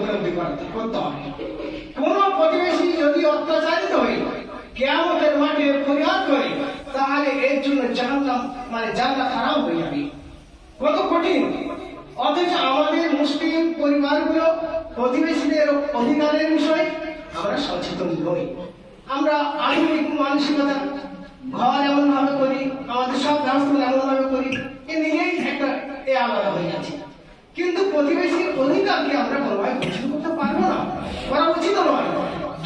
উপলব্ধি করতে হবে। কোন প্রতিবেশী যদি অত্যাচারিত হয়ে কিয়ামতের মাঠে ফরিয়াদ করে, তাহলে এর জন্য জাহান্নাম মানে জান্নাত হারাম হয়ে যাবে। কত কঠিন! অথচ আমাদের মুসলিম পরিবারগুলো প্রতিবেশীদের অধিকারের বিষয়ে আমরা সচেতন নই। আমরা আধুনিক মানসিকতা, ঘর এমন ভাবে করি, আমাদের সব ব্যবস্থা এমন ভাবে করি, এ নিজেই একটা আলাদা হয়ে যাচ্ছে। কিন্তু প্রতিবেশীর অধিকারকে আমরা কোনোভাবে ঘোষণা করতে পারবো না, করা উচিত নয়।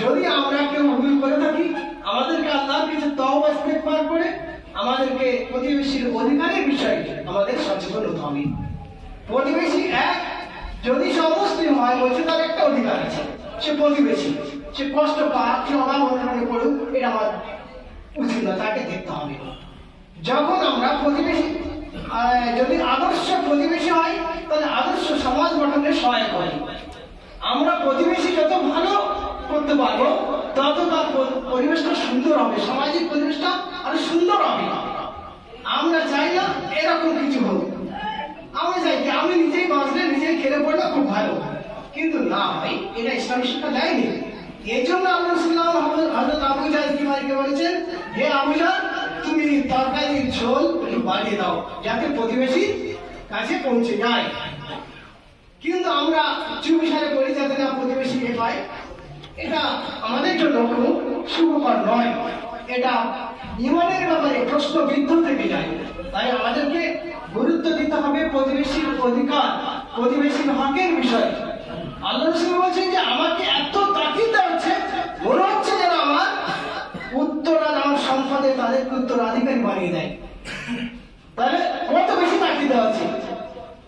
যদি আমরা কেউ ভুল করে থাকি, আমাদেরকে আল্লাহর কাছে তওবা ইস্তেগফার করে আমাদেরকে প্রতিবেশীর অধিকারের বিষয়ে আমাদের সচেতন হতে হবে। প্রতিবেশী এক যদি সমুসলিম হয়, বলছে তার একটা অধিকার আছে, সে প্রতিবেশী, সে কষ্ট পাক, সে অভাব অনটনে পড়ুক, এটা আমার উচিত না, তাকে দেখতে হবে। যখন আমরা প্রতিবেশী যদি আদর্শ প্রতিবেশী হয়, তাহলে আদর্শ সমাজ গঠনে সহায়ক হয়। আমরা প্রতিবেশী যত ভালো করতে পারবো, তত তার পরিবেশটা সুন্দর হবে, সামাজিক পরিবেশটা আরো সুন্দর হবে। আমরা চাই না এরকম কিছু হোক, আমরা চাই কি আমি নিজেই বাঁচলে, নিজেই খেলে পড়লে খুব ভালো। কিন্তু না ভাই, এটা ইসলামী শিক্ষা দেয়নি। এই জন্য আমরা শুনলাম হযরত আবু জাহল কি বলেছেন, হে আবু জাহল, তুমি তরকারির ঝোল একটু বাড়িয়ে দাও যাতে প্রতিবেশী কাছে পৌঁছে যায়। কিন্তু আমরা চুপিসারে করি যাতে না প্রতিবেশী পায়। এটা আমাদের জন্য খুব সুখকর নয়, এটা ইমানের ব্যাপারে প্রশ্নবিদ্ধ থেকে যায়। তাই আমাদেরকে গুরুত্ব দিতে হবে প্রতিবেশীর অধিকার, প্রতিবেশীর হকের বিষয়। আল্লাহ রাসূল বলছেন যে আমাকে এত তাকিদ হচ্ছে, মনে হচ্ছে যেন আমার আমার সম্পদে তাদেরকে উত্তরাধিকারী বানিয়ে দেয়। তাহলে কত বেশি তাকিদ আছে!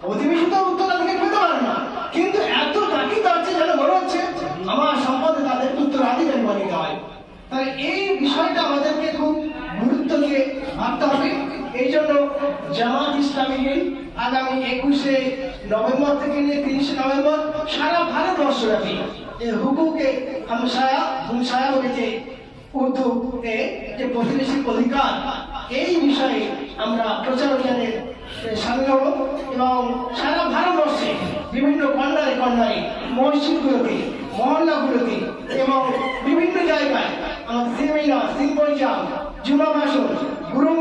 প্রতিবেশী তো উত্তরাধিকারী পেতে পারে না, কিন্তু এত তাকিদ আছে যেন মনে হচ্ছে আমার সম্পদে তাদের উত্তরাধিকারী বানিয়ে দেওয়া হয়। তাহলে এই বিষয়টা আমাদেরকে খুব গুরুত্ব দিয়ে ভাবতে হবে। এই জন্য জামাত ইসলামী আগামী 21শে নভেম্বর থেকে নিয়ে 30শে নভেম্বর সারা ভারতবর্ষব্যাপী হুকুকে হামসায়া বলেছে উর্দু যে প্রতিবেশীর অধিকার, এই বিষয়ে আমরা প্রচার অভিযানে সামিল হব এবং সারা ভারতবর্ষে বিভিন্ন কর্নারে কর্নারে, মসজিদগুলোতে, মহল্লাগুলোতে এবং বিভিন্ন জায়গায় আমাদের সেমিনার, সিম্পোজিয়াম, জুমা ভাষণ, গুরু